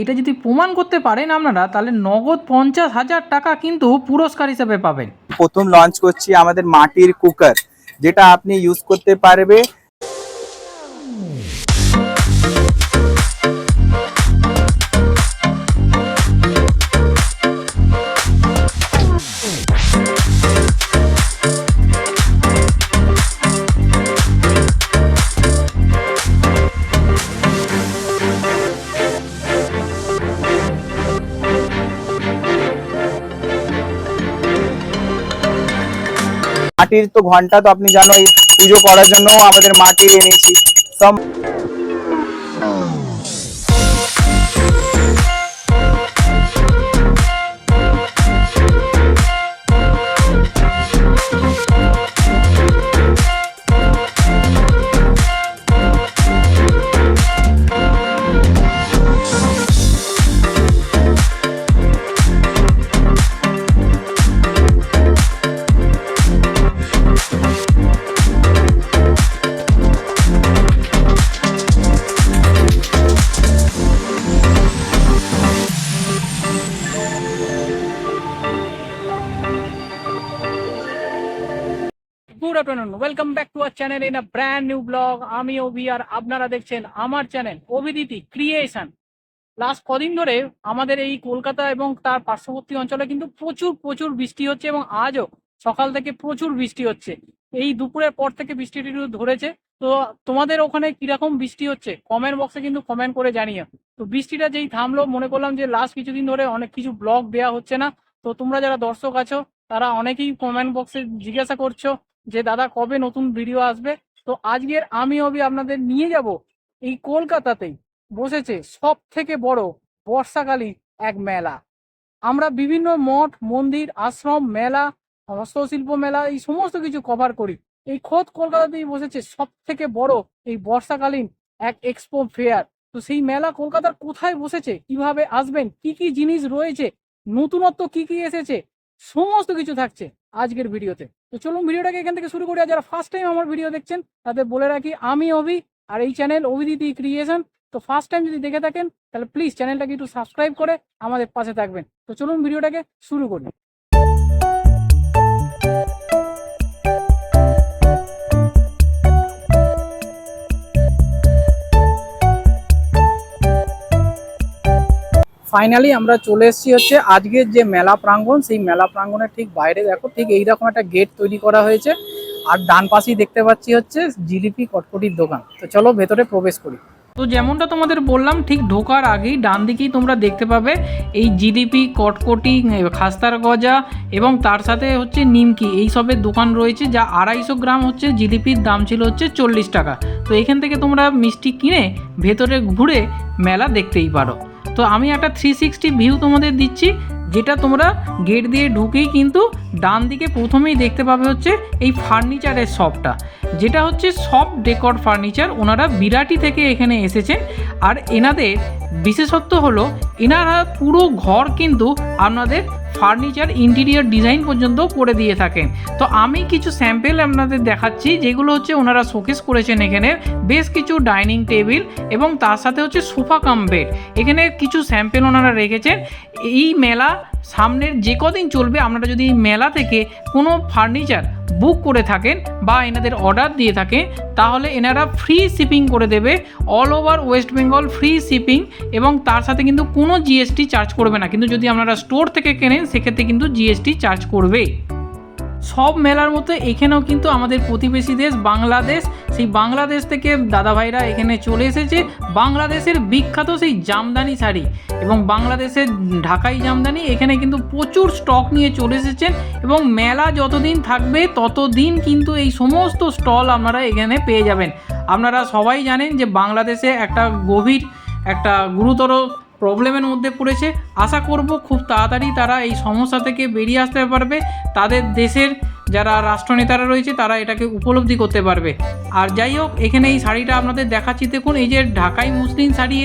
এটা যদি প্রমাণ করতে পারেন আপনারা, তাহলে নগদ 50,000 টাকা কিন্তু পুরস্কার হিসেবে পাবেন। প্রথম লঞ্চ করছি আমাদের মাটির কুকার, যেটা আপনি ইউজ করতে পারবে। মাটির তো ঘন্টা তো আপনি জানো, এই পুজো করার জন্য আমাদের মাটি এনেছি সব। Good afternoon, welcome back to our channel in a brand new blog. আমি অভি আর আপনারা দেখছেন আমার চ্যানেল অভিদিতি ক্রিয়েশন। লাস্ট কদিন ধরে আমাদের এই কলকাতা এবং তার পার্শ্ববর্তী অঞ্চলে কিন্তু প্রচুর প্রচুর বৃষ্টি হচ্ছে এবং আজও সকাল থেকে প্রচুর বৃষ্টি হচ্ছে। এই দুপুরের পর থেকে বৃষ্টিটি একটু ধরেছে। তো তোমাদের ওখানে কিরকম বৃষ্টি হচ্ছে কমেন্ট বক্সে কিন্তু কমেন্ট করে জানিও। তো বৃষ্টিটা যেই থামলো, মনে করলাম যে লাস্ট কিছুদিন ধরে অনেক কিছু ব্লগ দেওয়া হচ্ছে না। তো তোমরা যারা দর্শক আছো তারা অনেকেই কমেন্ট বক্সে জিজ্ঞাসা করছো যে দাদা কবে নতুন ভিডিও আসবে। তো আজকের আমি আপনাদের নিয়ে যাব এই কলকাতাতেই বসেছে সব থেকে বড় বর্ষাকালীন এক মেলা। আমরা বিভিন্ন মঠ মন্দির আশ্রম মেলা হস্তশিল্প মেলা এই সমস্ত কিছু কভার করি। এই খোদ কলকাতাতেই বসেছে সব থেকে বড় এই বর্ষাকালীন এক এক্সপো ফেয়ার। তো সেই মেলা কলকাতার কোথায় বসেছে, কিভাবে আসবেন, কি কি জিনিস রয়েছে, নতুনত্ব কি কি এসেছে, সমস্ত কিছু থাকছে আজকের ভিডিওতে। তো চলুন ভিডিওটাকে এখান থেকে শুরু করি। আর যারা ফার্স্ট টাইম আমার ভিডিও দেখছেন তাদের বলে রাখি, আমি অভি আর এই চ্যানেল অভিদিতি ক্রিয়েশন। তো ফার্স্ট টাইম যদি দেখে থাকেন তাহলে প্লিজ চ্যানেলটাকে একটু সাবস্ক্রাইব করে আমাদের পাশে থাকবেন। তো চলুন ভিডিওটাকে শুরু করি। ফাইনালি আমরা চলে এসেছি হচ্ছে আজকের যে মেলা প্রাঙ্গণ, সেই মেলা প্রাঙ্গণের ঠিক বাইরে দেখো ঠিক এইরকম একটা গেট তৈরি করা হয়েছে। আর ডান পাশেই দেখতে পাচ্ছি হচ্ছে জিলিপি কটকটির দোকান। তো চলো ভেতরে প্রবেশ করি। তো যেমনটা তোমাদের বললাম, ঠিক ঢোকার আগেই ডান দিকেই তোমরা দেখতে পাবে এই জিলিপি কটকটি খাস্তার গজা এবং তার সাথে হচ্ছে নিমকি এই সবের দোকান রয়েছে। যা 250 গ্রাম হচ্ছে জিলিপির দাম ছিল হচ্ছে 40 টাকা। তো এখান থেকে তোমরা মিষ্টি কিনে ভেতরে ঘুরে মেলা দেখতেই পারো। তো আমি একটা 360 ভিউ তোমাদের দিচ্ছি, যেটা তোমরা গেট দিয়ে ঢুকেই কিন্তু ডান দিকে প্রথমেই দেখতে পাবে হচ্ছে এই ফার্নিচারের শপটা, যেটা হচ্ছে সব ডেকর ফার্নিচার। ওনারা বিরাটি থেকে এখানে এসেছেন। আর এনাদের বিশেষত্ব হলো এনারা পুরো ঘর কিন্তু আপনাদের ফার্নিচার ইন্টিরিয়র ডিজাইন পর্যন্ত করে দিয়ে থাকেন। তো আমি কিছু স্যাম্পেল আপনাদের দেখাচ্ছি, যেগুলো হচ্ছে ওনারা শোকেস করেছেন। এখানে বেশ কিছু ডাইনিং টেবিল এবং তার সাথে হচ্ছে সোফা কাম বেড, এখানে কিছু স্যাম্পেল ওনারা রেখেছেন। এই মেলা সামনের যে কদিন চলবে, আপনারা যদি এই মেলা থেকে কোনো ফার্নিচার বুক করে থাকেন বা এনাদের অর্ডার দিয়ে থাকেন, তাহলে এনারা ফ্রি শিপিং করে দেবে all over West Bengal, free shipping. এবং তার সাথে কিন্তু কোনো জিএসটি চার্জ করবে না। কিন্তু যদি আপনারা স্টোর থেকে কেনেন সেক্ষেত্রে কিন্তু জিএসটি চার্জ করবে। সব মেলার মতো এখানেও কিন্তু আমাদের প্রতিবেশী দেশ বাংলাদেশ, সেই বাংলাদেশ থেকে দাদাভাইরা এখানে চলে এসেছে। বাংলাদেশের বিখ্যাত সেই জামদানি শাড়ি এবং বাংলাদেশের ঢাকাই জামদানি এখানে কিন্তু প্রচুর স্টক নিয়ে চলে এসেছেন। এবং মেলা যতদিন থাকবে ততদিন কিন্তু এই সমস্ত স্টল আপনারা এখানে পেয়ে যাবেন। আপনারা সবাই জানেন যে বাংলাদেশে একটা গভীর একটা গুরুতর প্রবলেমের মধ্যে পড়েছে। আশা করব খুব তাড়াতাড়ি তারা এই সমস্যা থেকে বেরিয়ে আসতে পারবে। তাদের দেশের যারা রাষ্ট্রনেতারা রয়েছে তারা এটাকে উপলব্ধি করতে পারবে। আর যাই হোক, এখানে এই শাড়িটা আপনাদের দেখাচ্ছি। দেখুন, এই যে ঢাকাই মুসলিম শাড়ি,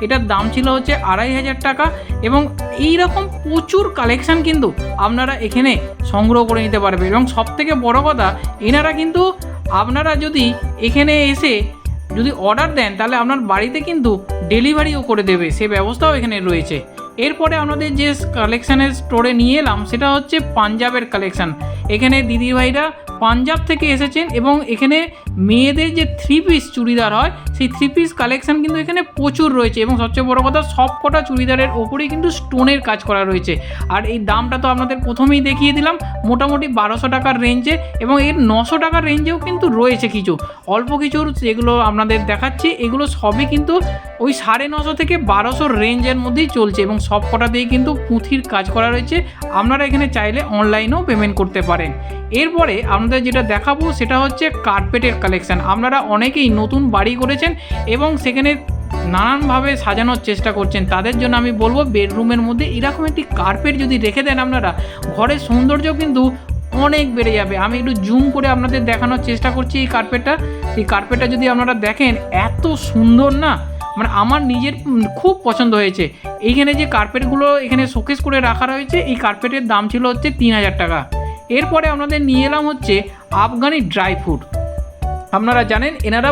এটার দাম ছিল হচ্ছে 2500 টাকা। এবং এই রকম প্রচুর কালেকশান কিন্তু আপনারা এখানে সংগ্রহ করে নিতে পারবে। এবং সবথেকে বড় কথা, এনারা কিন্তু আপনারা যদি এখানে এসে যদি অর্ডার দেন তাহলে আপনার বাড়িতে কিন্তু ডেলিভারিও করে দেবে, সে ব্যবস্থাও এখানে রয়েছে। এরপরে আমাদের যে কালেকশানের স্টোরে নিয়ে এলাম সেটা হচ্ছে পাঞ্জাবের কালেকশান। এখানে দিদিভাইরা পাঞ্জাব থেকে এসেছেন এবং এখানে মেয়েদের যে 3 পিস চুড়িদার হয় সেই 3 পিস কালেকশান কিন্তু এখানে প্রচুর রয়েছে এবং সবচেয়ে বড় কথা সব কটা চুড়িদারের ওপরেই কিন্তু স্টোনের কাজ করা রয়েছে। আর এই দামটা তো আপনাদের প্রথমেই দেখিয়ে দিলাম, মোটামুটি 1200 টাকার রেঞ্জে, এবং এর 900 টাকার রেঞ্জেও কিন্তু রয়েছে কিছু, অল্প কিছুর যেগুলো আপনাদের দেখাচ্ছি এগুলো সবই কিন্তু ওই 950 থেকে 1200 রেঞ্জের মধ্যেই চলছে এবং সব কটাতেই কিন্তু পুঁথির কাজ করা রয়েছে। আপনারা এখানে চাইলে অনলাইনেও পেমেন্ট করতে পারেন। এরপরে আপনাদের যেটা দেখাবো সেটা হচ্ছে কার্পেটের কালেকশান। আপনারা অনেকেই নতুন বাড়ি করেছেন এবং সেখানে নানানভাবে সাজানোর চেষ্টা করছেন, তাদের জন্য আমি বলবো বেডরুমের মধ্যে এরকম একটি কার্পেট যদি রেখে দেন আপনারা, ঘরের সৌন্দর্য কিন্তু অনেক বেড়ে যাবে। আমি একটু জুম করে আপনাদের দেখানোর চেষ্টা করছি এই কার্পেটটা যদি আপনারা দেখেন এত সুন্দর না, মানে আমার নিজের খুব পছন্দ হয়েছে। এইখানে যে কার্পেটগুলো এখানে শোকেস করে রাখা রয়েছে, এই কার্পেটের দাম ছিল হচ্ছে 3000 টাকা। এরপরে আপনাদের নিয়ে এলাম হচ্ছে আফগানি ড্রাই ফ্রুট। আপনারা জানেন এনারা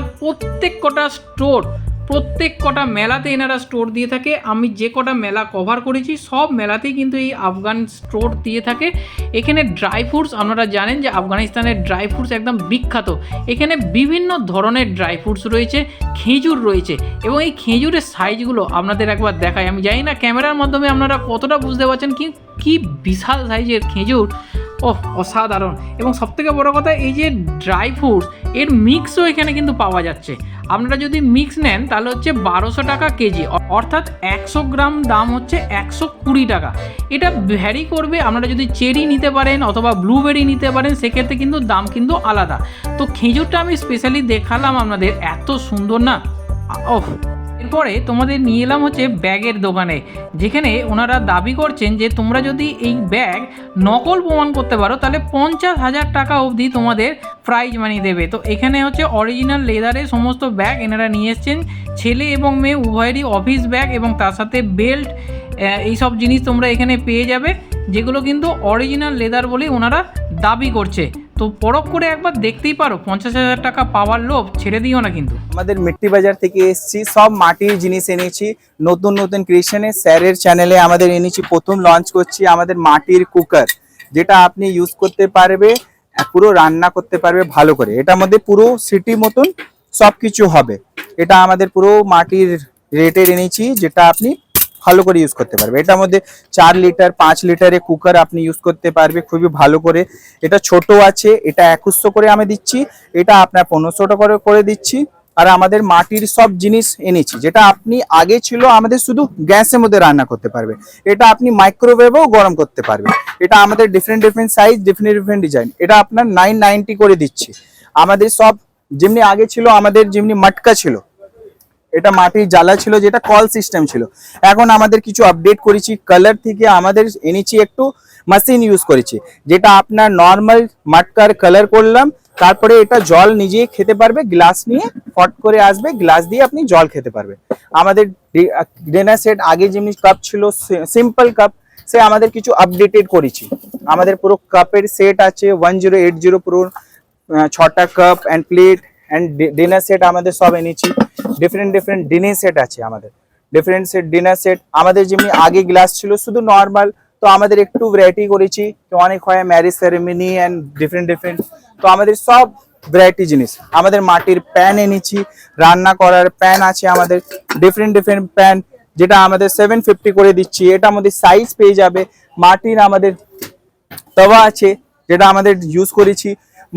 প্রত্যেক কটা মেলাতে এনারা স্টোর দিয়ে থাকে। আমি যে কটা মেলা কভার করেছি সব মেলাতেই কিন্তু এই আফগান স্টোর দিয়ে থাকে। এখানে ড্রাই ফ্রুটস আপনারা জানেন যে আফগানিস্তানের ড্রাই ফ্রুটস একদম বিখ্যাত। এখানে বিভিন্ন ধরনের ড্রাই ফ্রুটস রয়েছে, খেজুর রয়েছে এবং এই খেজুরের সাইজগুলো আপনাদের একবার দেখাই। আমি জানি না ক্যামেরার মাধ্যমে আপনারা কতটা বুঝতে পারছেন কি বিশাল সাইজের খেজুর, অসাধারণ। এবং সবথেকে বড় কথা এই যে ড্রাই ফ্রুটস এর মিক্সও এখানে কিন্তু পাওয়া যাচ্ছে। আপনারা যদি মিক্স নেন তাহলে হচ্ছে 1200 টাকা কেজি, অর্থাৎ 100 গ্রাম দাম হচ্ছে 120 টাকা। এটা ভ্যারি করবে, আপনারা যদি চেরি নিতে পারেন অথবা ব্লুবেরি নিতে পারেন সেক্ষেত্রে কিন্তু দাম কিন্তু আলাদা। তো খেজুরটা আমি স্পেশালি দেখালাম আপনাদের, এত সুন্দর না। এরপরে তোমাদের নিয়ে এলাম হচ্ছে ব্যাগের দোকানে, যেখানে ওনারা দাবি করছেন যে তোমরা যদি এই ব্যাগ নকল প্রমাণ করতে পারো তাহলে 50,000 টাকা অবধি তোমাদের প্রাইজ মানি দেবে। তো এখানে হচ্ছে অরিজিনাল লেদারের সমস্ত ব্যাগ এনারা নিয়ে এসছেন, ছেলে এবং মেয়ে উভয়েরই অফিস ব্যাগ এবং তার সাথে বেল্ট, এইসব জিনিস তোমরা এখানে পেয়ে যাবে, যেগুলো কিন্তু অরিজিনাল লেদার বলেই ওনারা দাবি করছে। তো পরখ করে একবার দেখতেই পারো, 50,000 টাকা পাওয়ার লোভ ছেড়ে দিও না কিন্তু। আমাদের মিট্টি বাজার থেকে এসেছি, সব মাটির জিনিস এনেছি, নতুন নতুন ক্রিয়েশনে স্যারের চ্যানেলে আমাদের এনেছি, প্রথম লঞ্চ করছি আমাদের মাটির কুকার, যেটা আপনি ইউজ করতে পারবে, পুরো রান্না করতে পারবে ভালো করে। এটার মধ্যে পুরো সিটি মতন সব কিছু হবে। এটা আমাদের পুরো মাটির রেটের এনেছি, যেটা আপনি ভালো করে ইউজ করতে পারবে। এটার মধ্যে 4 লিটার 5 লিটারের কুকার আপনি ইউজ করতে পারবে খুবই ভালো করে। এটা ছোট আছে, এটা 2100 করে আমি দিচ্ছি, এটা আপনার 1500 টাকা করে দিচ্ছি। আর আমাদের মাটির সব জিনিস এনেছি, যেটা আপনি আগে ছিল আমাদের শুধু গ্যাসের মধ্যে রান্না করতে পারবে, এটা আপনি মাইক্রোওয়েভেও গরম করতে পারবে। এটা আমাদের ডিফারেন্ট সাইজ, ডিফারেন্ট ডিজাইন, এটা আপনার 990 করে দিচ্ছি। আমাদের সব যেমনি আগে ছিল, আমাদের যেমনি মটকা ছিল, এটা মাটির জ্বালা ছিল, যেটা কল সিস্টেম ছিল। এখন আমাদের কিছু আপডেট করেছি, কালার থেকে আমাদের এনেছি একটু মেশিন ইউজ করেছি, যেটা আপনার নর্মাল মাটকার কালার করলাম, তারপরে এটা জল নিজে খেতে পারবে, গ্লাস নিয়ে ফট করে আসবে, গ্লাস দিয়ে আপনি জল খেতে পারবে। আমাদের ডিনার সেট আগে যেমনি কাপ ছিল সিম্পল কাপ, সে আমাদের কিছু আপডেটেড করেছি। আমাদের পুরো কাপের সেট আছে 1080 পুরো 6টা cup and plate and dinner set আমাদের সব এনেছি। ডিফারেন্ট ডিনার সেট আছে আমাদের, ডিফারেন্ট সেট ডিনার সেট। আমাদের যেমনি আগে গ্লাস ছিল শুধু নর্মাল, তো আমাদের একটু ভ্যারাইটি করেছি, তো অনেক হয় ম্যারেজ সেরেমনি অ্যান্ড ডিফারেন্ট। তো আমাদের সব ভ্যারাইটি জিনিস, আমাদের মাটির প্যান এনেছি, রান্না করার প্যান আছে আমাদের, ডিফারেন্ট প্যান, যেটা আমাদের 750 করে দিচ্ছি। এটা আমাদের সাইজ পেয়ে যাবে। মাটির আমাদের তাওয়া আছে, যেটা আমাদের ইউজ করেছি,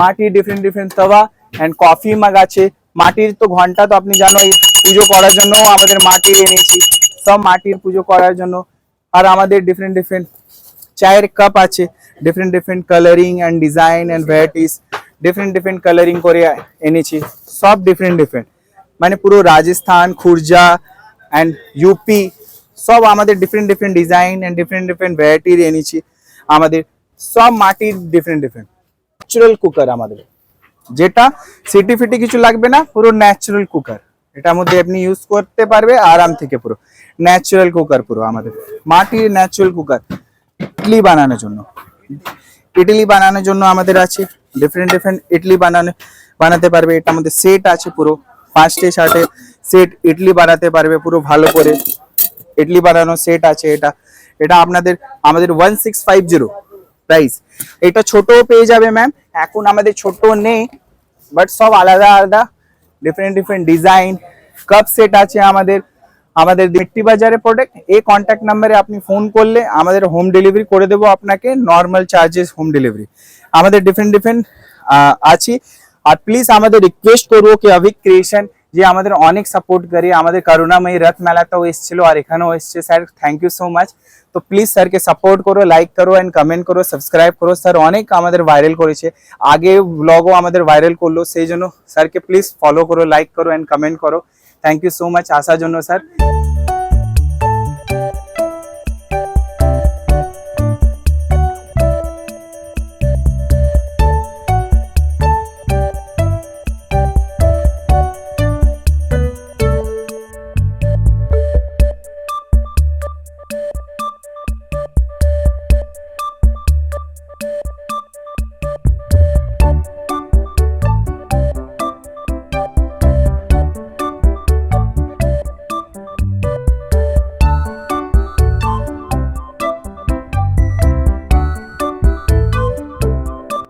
মাটির ডিফারেন্ট তাওয়া অ্যান্ড কফি মাগ আছে। মাটির তো ঘন্টা তো আপনি জানো, এই পুজো করার জন্য আমাদের মাটির এনেছি, সব মাটির পুজো করার জন্য। আর আমাদের ডিফারেন্ট চায়ের কাপ আছে, different colouring and design and varieties, different colouring করে এনেছি, সব ডিফারেন্ট মানে পুরো রাজস্থান, খুরজা অ্যান্ড ইউপি, সব আমাদের ডিফারেন্ট ডিজাইন অ্যান্ড ডিফারেন্ট ভ্যারাইটির এনেছি। আমাদের সব মাটির ডিফারেন্ট ন্যাচারাল কুকার আমাদের, যেটা সিটি ফিটি কিছু লাগবে না, পুরো ন্যাচারাল কুকার। এটার মধ্যে আপনি ইউজ করতে পারবে আরাম থেকে, পুরো ন্যাচারাল কুকার, পুরো আমাদের মাটির ন্যাচারাল কুকার। ইডলি বানানোর জন্য আমাদের আছে ডিফারেন্ট ইডলি বানাতে পারবে। এটার মধ্যে সেট আছে পুরো 5টে 6টে সেট ইডলি বানাতে পারবে পুরো ভালো করে। ইডলি বানানোর সেট আছে এটা, এটা আমাদের 1650 প্রাইস। এটা ছোটও পেয়ে যাবে ম্যাম, এখন আমাদের ছোট নেই বাট সব আলাদা আলাদা ডিফারেন্ট ডিজাইন। কাপ সেট আছে আমাদের মিট্টি বাজারে প্রোডাক্ট। এই কন্ট্যাক্ট নাম্বারে আপনি ফোন করলে আমাদের হোম ডেলিভারি করে দেবো আপনাকে, নর্মাল চার্জেস হোম ডেলিভারি। আমাদের ডিফারেন্ট আছে। আর প্লিজ আমাদের রিকোয়েস্ট করবো কি অভিক ক্রিয়েশন যে আমাদের অনেক সাপোর্ট করে, আমাদের করুণাময়ী রথ মেলাতেও এসেছিল আর এখানেও এসছে। Sir thank you so much. তো প্লিজ স্যারকে সাপোর্ট করো, লাইক করো অ্যান্ড কমেন্ট করো, সাবস্ক্রাইব করো। স্যার অনেক আমাদের ভাইরাল করেছে, আগে ব্লগও আমাদের ভাইরাল করলো, সেই জন্য স্যারকে প্লিজ ফলো করো, লাইক করো অ্যান্ড কমেন্ট করো। থ্যাংক ইউ সো মাচ আসার জন্য স্যার।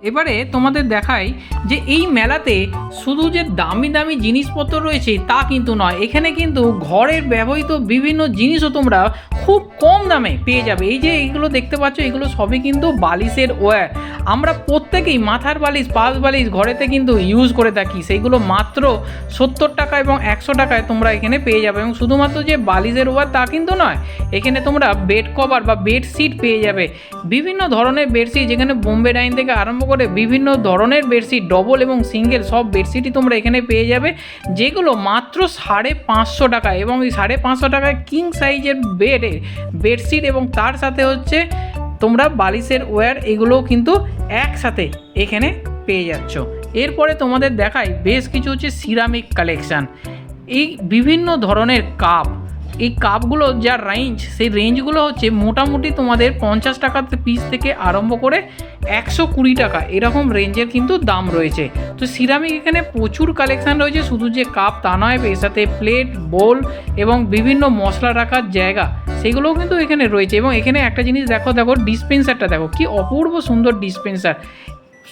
এবারে তোমাদের দেখাই যে এই মেলাতে শুধু যে দামি দামি জিনিসপত্র রয়েছে তা কিন্তু নয়, এখানে কিন্তু ঘরের ব্যবহৃত বিভিন্ন জিনিসও তোমরা খুব কম দামে পেয়ে যাবে। এই যে এইগুলো দেখতে পাচ্ছ, এগুলো সবই কিন্তু বালিশের ওয়্যার। আমরা প্রত্যেকেই মাথার বালিশ, পাশ বালিশ ঘরেতে কিন্তু ইউজ করে থাকি, সেইগুলো মাত্র 70 টাকা এবং 100 টাকায় তোমরা এখানে পেয়ে যাবে। এবং শুধুমাত্র যে বালিশের ওয়্যার তা কিন্তু নয়, এখানে তোমরা বেড কভার বা বেডশিট পেয়ে যাবে, বিভিন্ন ধরনের বেডশিট, যেখানে বোম্বে ডাইন থেকে আরম্ভ করে বিভিন্ন ধরনের বেডশিট, ডবল এবং সিঙ্গেল সব বেডশিটই তোমরা এখানে পেয়ে যাবে, যেগুলো মাত্র 550 টাকায়। এবং এই 550 টাকায় কিং সাইজের বেডশিট এবং তার সাথে হচ্ছে তোমরা বালিশের ওয়্যার, এগুলোও কিন্তু একসাথে এখানে পেয়ে যাচ্ছ। এরপরে তোমাদের দেখাই বেশ কিছু হচ্ছে সিরামিক কালেকশান। এই বিভিন্ন ধরনের কাপ, এই কাপগুলো যা রেঞ্জ, সেই রেঞ্জগুলো হচ্ছে মোটামুটি তোমাদের 50 টাকা পিস থেকে আরম্ভ করে 120 টাকা এরকম রেঞ্জের কিন্তু দাম রয়েছে। তো সিরামিক এখানে প্রচুর কালেকশান রয়েছে, শুধু যে কাপ তা নয়, এর সাথে প্লেট, বোল এবং বিভিন্ন মশলা রাখার জায়গা সেগুলোও কিন্তু এখানে রয়েছে। এবং এখানে একটা জিনিস দেখো ডিসপেন্সারটা দেখো, কি অপূর্ব সুন্দর ডিসপেন্সার।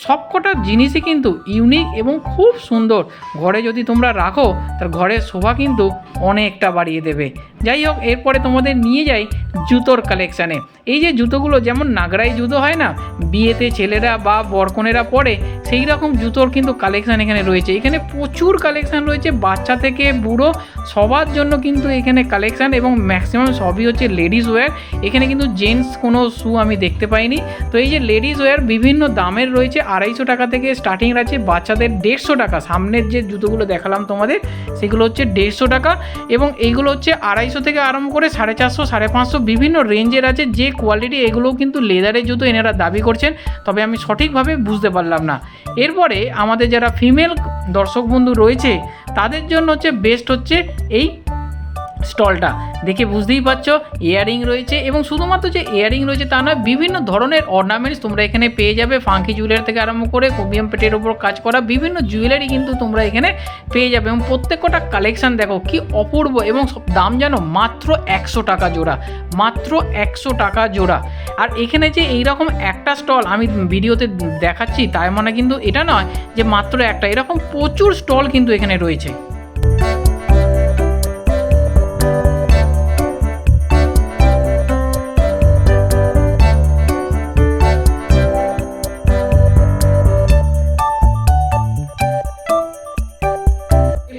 সবকটা জিনিসই কিন্তু ইউনিক এবং খুব সুন্দর, ঘরে যদি তোমরা রাখো তার ঘরের শোভা কিন্তু অনেকটা বাড়িয়ে দেবে। যাই হোক, এরপরে তোমাদের নিয়ে যাই জুতোর কালেকশানে। এই যে জুতোগুলো, যেমন নাগরাই জুতো হয় না, বিয়েতে ছেলেরা বা বরকনেরা পরে, সেই রকম জুতোর কিন্তু কালেকশান এখানে রয়েছে। এখানে প্রচুর কালেকশান রয়েছে, বাচ্চা থেকে বুড়ো সবার জন্য কিন্তু এখানে কালেকশান, এবং ম্যাক্সিমাম সবই হচ্ছে লেডিস ওয়্যার। এখানে কিন্তু জেন্টস কোনো শু আমি দেখতে পাইনি। তো এই যে লেডিস ওয়্যার বিভিন্ন দামের রয়েছে, 250 টাকা থেকে স্টার্টিং আছে, বাচ্চাদের 150 টাকা। সামনের যে জুতোগুলো দেখালাম তোমাদের, সেগুলো হচ্ছে 150 টাকা, এবং এইগুলো হচ্ছে 250 থেকে আরম্ভ করে 450, 550 বিভিন্ন রেঞ্জের আছে। যে কোয়ালিটি, এগুলোও কিন্তু লেদারের জুতো এনারা দাবি করছেন, তবে আমি সঠিকভাবে বুঝতে পারলাম না। এরপরে আমাদের যারা ফিমেল দর্শক বন্ধু রয়েছে তাদের জন্য হচ্ছে বেস্ট হচ্ছে এই স্টলটা। দেখে বুঝতেই পারছো ইয়াররিং রয়েছে, এবং শুধুমাত্র যে ইয়াররিং রয়েছে তা নয়, বিভিন্ন ধরনের অর্নামেন্টস তোমরা এখানে পেয়ে যাবে। ফাঙ্কি জুয়েলারি থেকে আরম্ভ করে কোবিয়াম পেটের ওপর কাজ করা বিভিন্ন জুয়েলারি কিন্তু তোমরা এখানে পেয়ে যাবে। এবং প্রত্যেকটা কালেকশান দেখো কি অপূর্ব, এবং দাম জানো মাত্র 100 টাকা জোড়া, মাত্র 100 টাকা জোড়া। আর এখানে যে এইরকম একটা স্টল আমি ভিডিওতে দেখাচ্ছি, তাই মানে কিন্তু এটা নয় যে মাত্র একটা, এরকম প্রচুর স্টল কিন্তু এখানে রয়েছে।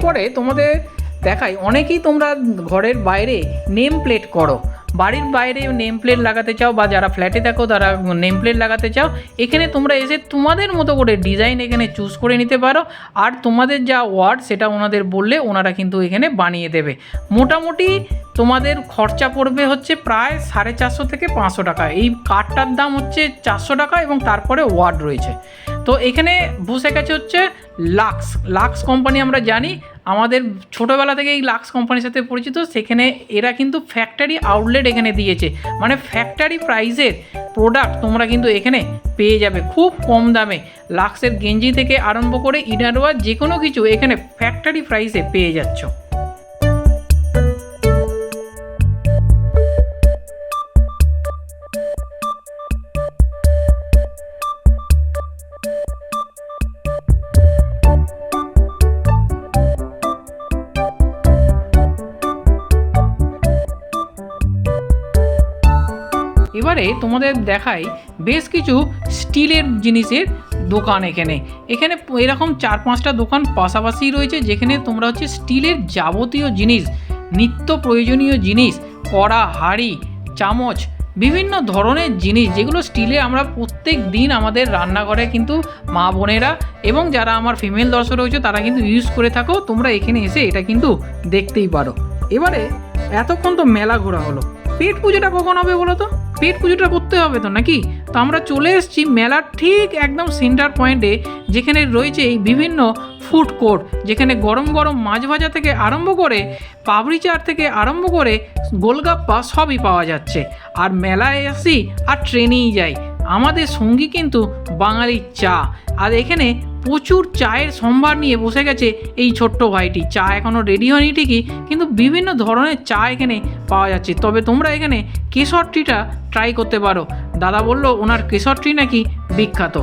পরে তোমাদের দেখাই, অনেকেই তোমরা ঘরের বাইরে নেম প্লেট করো, বাড়ির বাইরে নেম প্লেট লাগাতে চাও, বা যারা ফ্ল্যাটে থাকো তারা নেম প্লেট লাগাতে চাও, এখানে তোমরা এসে তোমাদের মতো করে ডিজাইন এখানে চুজ করে নিতে পারো। আর তোমাদের যা ওয়ার্ড সেটা ওনাদের বললে ওনারা কিন্তু এখানে বানিয়ে দেবে। মোটামুটি তোমাদের খরচা পড়বে হচ্ছে প্রায় 450 থেকে 500 টাকা। এই কার্ডটার দাম হচ্ছে 400 টাকা, এবং তারপরে ওয়ার্ড রয়েছে। তো এখানে বসে গেছে হচ্ছে লাক্স কোম্পানি, আমরা জানি আমাদের ছোটোবেলা থেকে এই লাক্স কোম্পানির সাথে পরিচিত, সেখানে এরা কিন্তু ফ্যাক্টরি আউটলেট এখানে দিয়েছে, মানে ফ্যাক্টরি প্রাইসের প্রোডাক্ট তোমরা কিন্তু এখানে পেয়ে যাবে খুব কম দামে। লাক্সের গেঞ্জি থেকে আরম্ভ করে ইনারওয়ার যে কোনো কিছু এখানে ফ্যাক্টরি প্রাইসে পেয়ে যাচ্ছ। এবারে তোমাদের দেখাই বেশ কিছু স্টিলের জিনিসের দোকান। এখানে এরকম 4-5টা দোকান পাশাপাশি রয়েছে, যেখানে তোমরা হচ্ছে স্টিলের যাবতীয় জিনিস, নিত্য প্রয়োজনীয় জিনিস, কড়া, হাঁড়ি, চামচ, বিভিন্ন ধরনের জিনিস যেগুলো স্টিলে আমরা প্রত্যেক দিন আমাদের রান্নাঘরে কিন্তু মা বোনেরা এবং যারা আমার ফিমেল দর্শক রয়েছে তারা কিন্তু ইউজ করে থাকো। তোমরা এখানে এসে এটা কিন্তু দেখতেই পারো। এবারে এতক্ষণ তো মেলা ঘোরা হলো, পেট পুজোটা কখন হবে বলো তো? পেট পুজোটা করতে হবে তো নাকি? তো আমরা চলে এসেছি মেলার ঠিক একদম সেন্টার পয়েন্টে, যেখানে রয়েছে এই বিভিন্ন ফুড কোর্ট, যেখানে গরম গরম মাছ ভাজা থেকে আরম্ভ করে পাপড়ি চাট থেকে আরম্ভ করে গোলগাপ্পা সবই পাওয়া যাচ্ছে। আর মেলায় আসি আর ট্রেনেই যাই, আমাদের সঙ্গী কিন্তু বাঙালির চা। আর এখানে প্রচুর চায়ের সম্ভার নিয়ে বসে গেছে এই ছোট্ট ভাইটি। চা এখনও রেডি হয়নি ঠিকই, কিন্তু বিভিন্ন ধরনের চা এখানে পাওয়া যাচ্ছে। তবে তোমরা এখানে কেশর টিটা ট্রাই করতে পারো, দাদা বললো ওনার কেশর টি নাকি বিখ্যাত।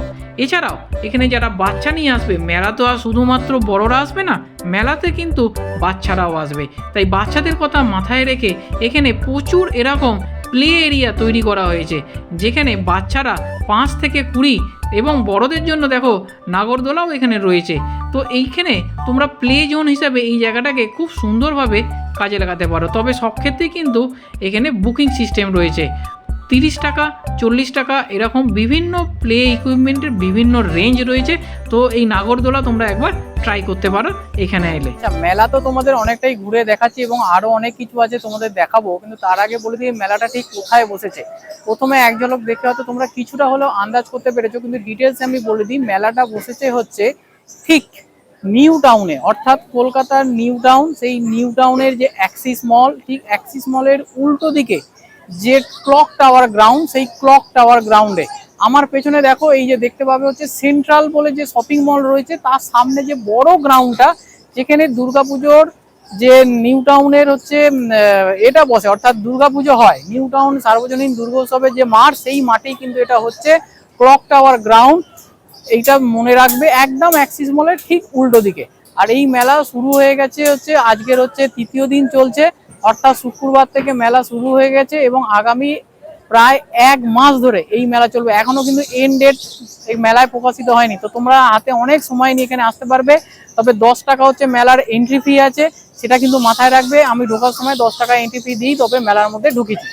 এছাড়াও এখানে যারা বাচ্চা নিয়ে আসবে, মেলা তো আর শুধুমাত্র বড়রা আসবে না, মেলাতে কিন্তু বাচ্চারাও আসবে, তাই বাচ্চাদের কথা মাথায় রেখে এখানে প্রচুর এরকম প্লে এরিয়া তৈরি করা হয়েছে, যেখানে বাচ্চারা 5 থেকে 20 এবং বড়দের জন্য দেখো নাগরদোলাও এখানে রয়েছে। তো এইখানে তোমরা প্লে জোন হিসাবে এই জায়গাটাকে খুব সুন্দরভাবে কাজে লাগাতে পারো। তবে সব ক্ষেত্রেই কিন্তু এখানে বুকিং সিস্টেম রয়েছে। 30 টাকা, 40 টাকা এরকম বিভিন্ন প্লে ইকুইপমেন্টের বিভিন্ন রেঞ্জ রয়েছে। তো এই নাগরদোলা তোমরা একবার ট্রাই করতে পারো এখানে এলে। আচ্ছা, মেলা তো তোমাদের অনেকটাই ঘুরে দেখাচ্ছি এবং আরও অনেক কিছু আছে তোমাদের দেখাবো, কিন্তু তার আগে বলে দিই মেলাটা ঠিক কোথায় বসেছে। প্রথমে এক ঝলক দেখে হয়তো তোমরা কিছুটা হলেও আন্দাজ করতে পেরেছো, কিন্তু ডিটেলস আমি বলে দিই। মেলাটা বসেছে হচ্ছে ঠিক নিউ টাউনে, অর্থাৎ কলকাতার নিউ টাউন। সেই নিউ টাউনের যে অ্যাক্সিস মল, ঠিক অ্যাক্সিস মলের উল্টো দিকে যে ক্লক টাওয়ার গ্রাউন্ড, সেই ক্লক টাওয়ার গ্রাউন্ডে আমার পেছনে দেখো এই যে দেখতে পাবে হচ্ছে সেন্ট্রাল বলে যে শপিং মল রয়েছে, তার সামনে যে বড় গ্রাউন্ডটা, যেখানে দুর্গাপুজোর যে নিউ টাউনের হচ্ছে এটা বসে, অর্থাৎ দুর্গাপুজো হয়, নিউ টাউন সার্বজনীন দুর্গোৎসবের যে মাঠ, সেই মাঠেই কিন্তু এটা হচ্ছে ক্লক টাওয়ার গ্রাউন্ড। এইটা মনে রাখবে, একদম অ্যাক্সিস মলের ঠিক উল্টো দিকে। আর এই মেলা শুরু হয়ে গেছে হচ্ছে আজকের হচ্ছে 3য় দিন চলছে, অর্থাৎ শুক্রবার থেকে মেলা শুরু হয়ে গেছে এবং আগামী প্রায় 1 মাস ধরে এই মেলা চলবে। এখনো কিন্তু এন্ড ডেট এই মেলায় প্রকাশিত হয়নি। তো তোমরা হাতে অনেক সময় নিয়ে এখানে আসতে পারবে। তবে 10 টাকা হচ্ছে মেলার এন্ট্রি ফি আছে, সেটা কিন্তু মাথায় রাখবে। আমি ঢোকার সময় 10 টাকা এন্ট্রি ফি দিই, তবে মেলার মধ্যে ঢুকেছি।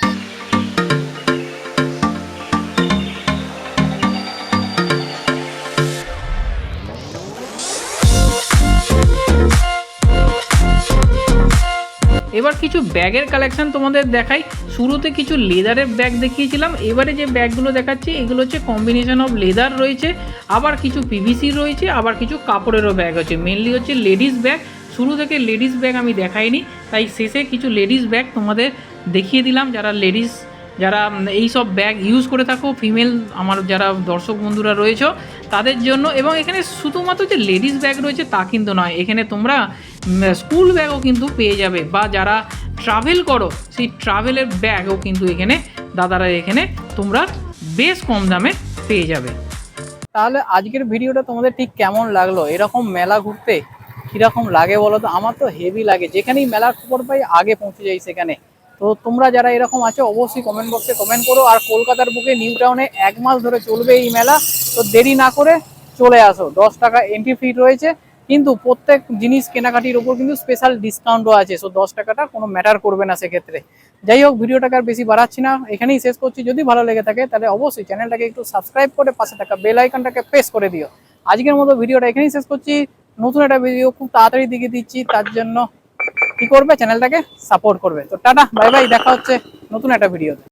এবার কিছু ব্যাগের কালেকশন তোমাদের দেখাই। শুরুতে কিছু লেদারের ব্যাগ দেখিয়েছিলাম, এবারে যে ব্যাগগুলো দেখাচ্ছি এগুলো হচ্ছে কম্বিনেশন অফ লেদার রয়েছে, আবার কিছু পিভিসি রয়েছে, আবার কিছু কাপড়েরও ব্যাগ আছে। মেনলি হচ্ছে লেডিস ব্যাগ। শুরু থেকে লেডিস ব্যাগ আমি দেখাইনি, তাই শেষে কিছু লেডিস ব্যাগ তোমাদের দেখিয়ে দিলাম। যারা এই সব ব্যাগ ইউজ করে থাকো, ফিমেল আমার যারা দর্শক বন্ধুরা রয়েছে তাদের জন্য। এবং এখানে শুধুমাত্র যে লেডিস ব্যাগ রয়েছে তা কিন্তু নয়, এখানে তোমরা স্কুল ব্যাগও কিন্তু পেয়ে যাবে, বা যারা ট্রাভেল করো সেই ট্রাভেলের ব্যাগও কিন্তু এখানে দাদারা এখানে তোমরা বেশ কম দামে পেয়ে যাবে। তাহলে আজকের ভিডিওটা তোমাদের ঠিক কেমন লাগলো? এরকম মেলা ঘুরতে কীরকম লাগে বলো তো? আমার তো হেভি লাগে, যেখানেই মেলার খবর পাই আগে পৌঁছে যাই সেখানে। তো তোমরা যারা এরকম আছো অবশ্যই কমেন্ট বক্সে কমেন্ট করো। আর কলকাতার বুকে নিউ টাউনে 1 মাস ধরে চলবে এই মেলা, তো দেরি না করে চলে আসো। 10 টাকা এন্ট্রি ফি রয়েছে, কিন্তু প্রত্যেক জিনিস কেনাকাটির ওপর কিন্তু স্পেশাল ডিসকাউন্টও আছে। সো 10 টাকাটা কোনো ম্যাটার করবে না সেক্ষেত্রে। যাই হোক, ভিডিওটাকে আর বেশি বাড়াচ্ছি না, এখানেই শেষ করছি। যদি ভালো লেগে থাকে তাহলে অবশ্যই চ্যানেলটাকে একটু সাবস্ক্রাইব করে পাশে থাকা বেল আইকনটাকে প্রেস করে দিও। আজকের মতো ভিডিওটা এখানেই শেষ করছি। নতুন একটা ভিডিও খুব তাড়াতাড়ি দিকে দিচ্ছি, তার জন্য কি করবে, চ্যানেলটাকে সাপোর্ট করবে। তো টাটা, বাই বাই, দেখা হচ্ছে নতুন একটা ভিডিওতে।